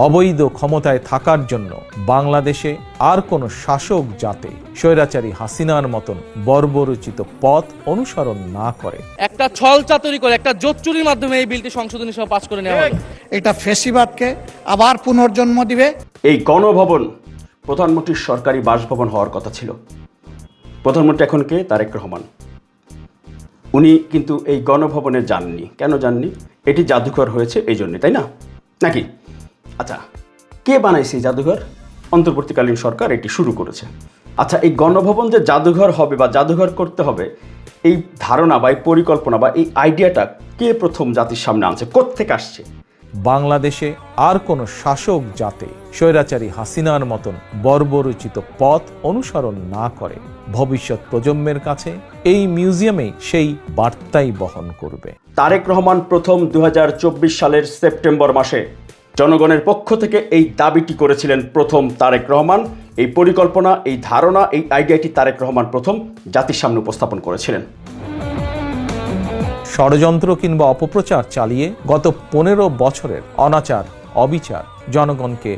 অবৈধ ক্ষমতায় থাকার জন্য বাংলাদেশে আর কোনো শাসক যাতে স্বৈরাচারী হাসিনার মতন বর্বরচিত পথ অনুসরণ না করে। একটা ছল চাতুরি করে, একটা জোচ্চুরির মাধ্যমে এই বিলটি সংশোধনী সহ পাস করে নেওয়া হলো। এটা ফ্যাসিবাদকে আবার পুনর্জন্ম দিবে। এই গণভবন প্রধানমন্ত্রীর সরকারি বাসভবন হওয়ার কথা ছিল। প্রধানমন্ত্রী এখন কে? তারেক রহমান। উনি কিন্তু এই গণভবনে যাননি। কেন যাননি? এটি জাদুঘর হয়েছে এই জন্যে, তাই না? নাকি? আচ্ছা, কে বানাইছে এই জাদুঘর? অন্তর্বর্তীকালীন সরকার এটি শুরু করেছে। আচ্ছা, এই গণভবন যে জাদুঘর হবে বা জাদুঘর করতে হবে, এই ধারণা বা এই পরিকল্পনা বা এই আইডিয়াটা কে প্রথম জাতির সামনে আনছে? কোত্থেকে আসছে? বাংলাদেশে আর কোনো শাসক যাতে স্বৈরাচারী হাসিনার মতন বর্বরচিত পথ অনুসরণ না করে, ভবিষ্যৎ প্রজন্মের কাছে এই মিউজিয়ামে সেই বার্তাই বহন করবে। তারেক রহমান প্রথম 2024 সালের সেপ্টেম্বর মাসে জনগণের পক্ষ থেকে এই দাবিটি করেছিলেন। প্রথম তারেক রহমান এই পরিকল্পনা, এই ধারণা, এই আইডিয়াটি তারেক রহমান প্রথম জাতির সামনে উপস্থাপন করেছিলেন। ষড়যন্ত্র কিংবা অপপ্রচার চালিয়ে গত 15 বছরের অনাচার অবিচার জনগণকে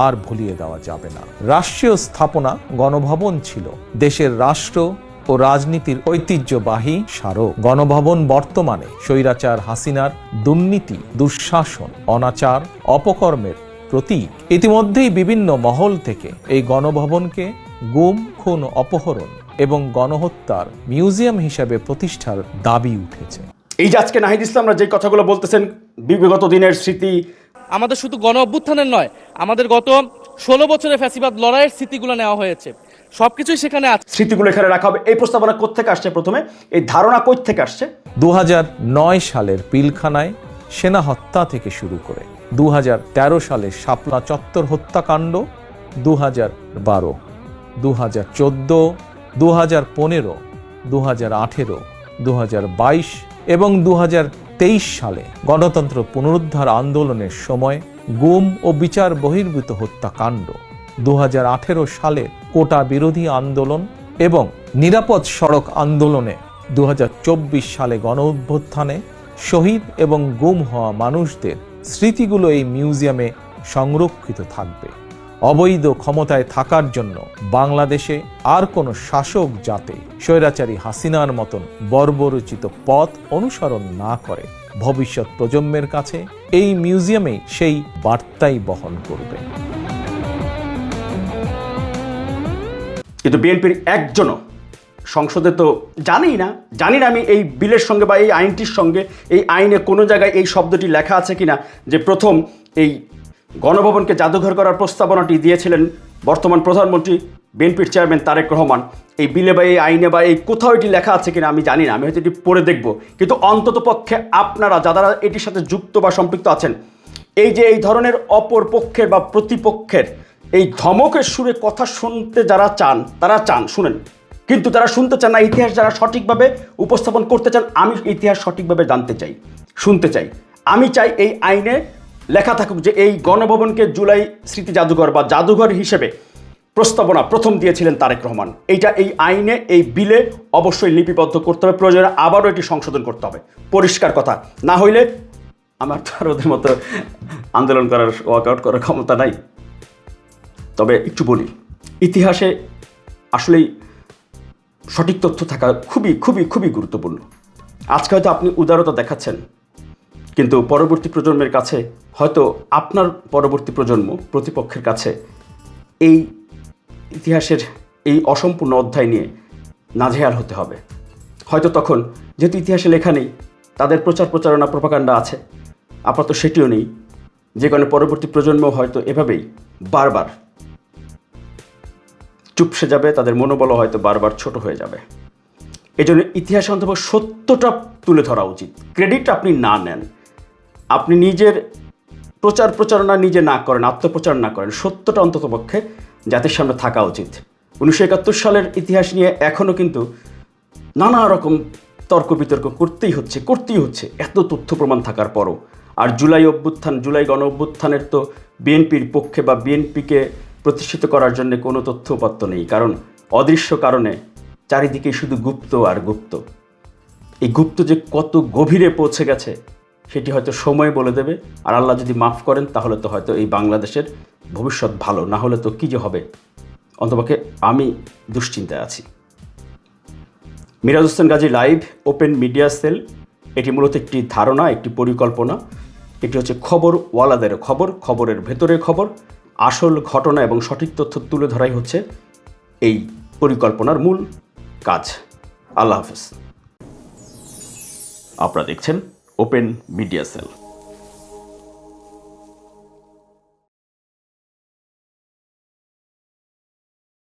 আর ভুলিয়ে দেওয়া যাবে না। রাষ্ট্রীয় স্থাপনা গণভবন ছিল দেশের রাষ্ট্র ও রাজনীতির ঐতিহ্যবাহী স্মারক। গণভবন বর্তমানে স্বৈরাচার হাসিনার দুর্নীতি, দুঃশাসন, অনাচার, অপকর্মের প্রতীক। ইতিমধ্যেই বিভিন্ন মহল থেকে এই গণভবনকে গুম, খুন, অপহরণ এবং গণহত্যার মিউজিয়াম হিসাবে প্রতিষ্ঠার দাবি উঠেছে। এই যে আজকে নাহিদ ইসলামরা যে কথাগুলো বলতেছেন, বিগত দিনের স্মৃতি, আমাদের শুধু গণ অভ্যুত্থানের নয়, আমাদের গত 16 বছরের ফ্যাসিবাদ লড়াইয়ের স্মৃতিগুলো নেওয়া হয়েছে। সবকিছুই সেখানে আছে। স্মৃতিগুলো এখানে রাখা হবে। এই প্রস্তাবনা কোত্থেকে আসছে? প্রথমে এই ধারণা কোত্থেকে আসছে? 2009 সালের পিলখানায় সেনা হত্যা থেকে শুরু করে 2013 সালের শাপলা চত্বর হত্যাকাণ্ড, 2012, 2014, 2015, 2018, 2022 এবং 2023 সালে গণতন্ত্র পুনরুদ্ধার আন্দোলনের সময় গুম ও বিচার বহির্ভূত হত্যাকাণ্ড, 2018 সালে কোটা বিরোধী আন্দোলন এবং নিরাপদ সড়ক আন্দোলনে, 2024 সালে গণঅভ্যুত্থানে শহীদ এবং গুম হওয়া মানুষদের স্মৃতিগুলো এই মিউজিয়ামে সংরক্ষিত থাকবে। অবৈধ ক্ষমতায় থাকার জন্য বাংলাদেশে আর কোনো শাসক যাতে স্বৈরাচারী হাসিনার মতন বর্বরচিত পথ অনুসরণ না করে, ভবিষ্যৎ প্রজন্মের কাছে এই মিউজিয়ামে সেই বার্তাই বহন করবে। কিন্তু বিএনপির একজনও সংসদে তো জানি না আমি এই বিলের সঙ্গে বা এই আইনটির সঙ্গে, এই আইনে কোনো জায়গায় এই শব্দটি লেখা আছে কিনা যে প্রথম এই গণভবনকে জাদুঘর করার প্রস্তাবনাটি দিয়েছিলেন বর্তমান প্রধানমন্ত্রী বিএনপির চেয়ারম্যান তারেক রহমান। এই বিলে বা এই আইনে বা এই কোথাও এটি লেখা আছে কিনা আমি জানি না, আমি হয়তো এটি পড়ে দেখব। কিন্তু অন্তত পক্ষে আপনারা যারা এটির সাথে যুক্ত বা সম্পৃক্ত আছেন, এই যে এই ধরনের অপর পক্ষের বা প্রতিপক্ষের এই ধমকের সুরে কথা শুনতে যারা চান, তারা চান, শুনেন, কিন্তু তারা শুনতে চান না ইতিহাস যারা সঠিকভাবে উপস্থাপন করতে চান। আমি ইতিহাস সঠিকভাবে জানতে চাই, শুনতে চাই। আমি চাই এই আইনে লেখা থাকুক যে এই গণভবনকে জুলাই স্মৃতি জাদুঘর বা জাদুঘর হিসেবে প্রস্তাবনা প্রথম দিয়েছিলেন তারেক রহমান। এইটা এই আইনে, এই বিলে অবশ্যই লিপিবদ্ধ করতে হবে, প্রয়োজনে আবারও এটি সংশোধন করতে হবে। পরিষ্কার কথা। না হইলে আমার তো আর ওদের মতো আন্দোলন করার, ওয়ার্কআউট করার ক্ষমতা নাই। তবে একটু বলি, ইতিহাসে আসলেই সঠিক তথ্য থাকা খুবই খুবই খুবই গুরুত্বপূর্ণ। আজকে হয়তো আপনি উদারতা দেখাচ্ছেন, কিন্তু পরবর্তী প্রজন্মের কাছে, হয়তো আপনার পরবর্তী প্রজন্ম প্রতিপক্ষের কাছে এই ইতিহাসের এই অসম্পূর্ণ অধ্যায় নিয়ে নাজেহাল হতে হবে। হয়তো তখন যেহেতু ইতিহাসে লেখা নেই, তাদের প্রচারণা প্রোপাগান্ডা আছে, আপাতত সেটিও নেই, যে কারণে পরবর্তী প্রজন্ম হয়তো এভাবেই বারবার চুপসে যাবে, তাদের মনোবল হয়তো বারবার ছোট হয়ে যাবে। এই জন্য ইতিহাসে অন্তত সত্যটা তুলে ধরা উচিত। ক্রেডিট আপনি না নেন, আপনি নিজের প্রচারণা নিজে না করেন, আত্মপ্রচার না করেন, সত্যটা অন্তত পক্ষে জাতির সামনে থাকা উচিত। 1971 সালের ইতিহাস নিয়ে এখনও কিন্তু নানা রকম তর্ক বিতর্ক করতেই হচ্ছে এত তথ্য প্রমাণ থাকার পরও। আর জুলাই গণ অভ্যুত্থানের তো বিএনপির পক্ষে বা বিএনপিকে প্রতিষ্ঠিত করার জন্য কোনো তথ্য উপাত্ত নেই, কারণ অদৃশ্য কারণে চারিদিকে শুধু গুপ্ত আর গুপ্ত। এই গুপ্ত যে কত গভীরে পৌঁছে গেছে সেটি হয়তো সময় বলে দেবে। আর আল্লাহ যদি মাফ করেন তাহলে তো হয়তো এই বাংলাদেশের ভবিষ্যৎ ভালো, না হলে তো কী যে হবে, অন্তপক্ষে আমি দুশ্চিন্তায় আছি। Miraj Hossain Gazi live, open media cell, এটি মূলত একটি ধারণা, একটি পরিকল্পনা। এটি হচ্ছে খবরওয়ালাদের খবর, খবরের ভেতরে খবর, আসল ঘটনা এবং সঠিক তথ্য তুলে ধরাই হচ্ছে এই পরিকল্পনার মূল কাজ। আল্লাহ হাফেজ। আপনারা দেখছেন ওপেন মিডিয়া সেল।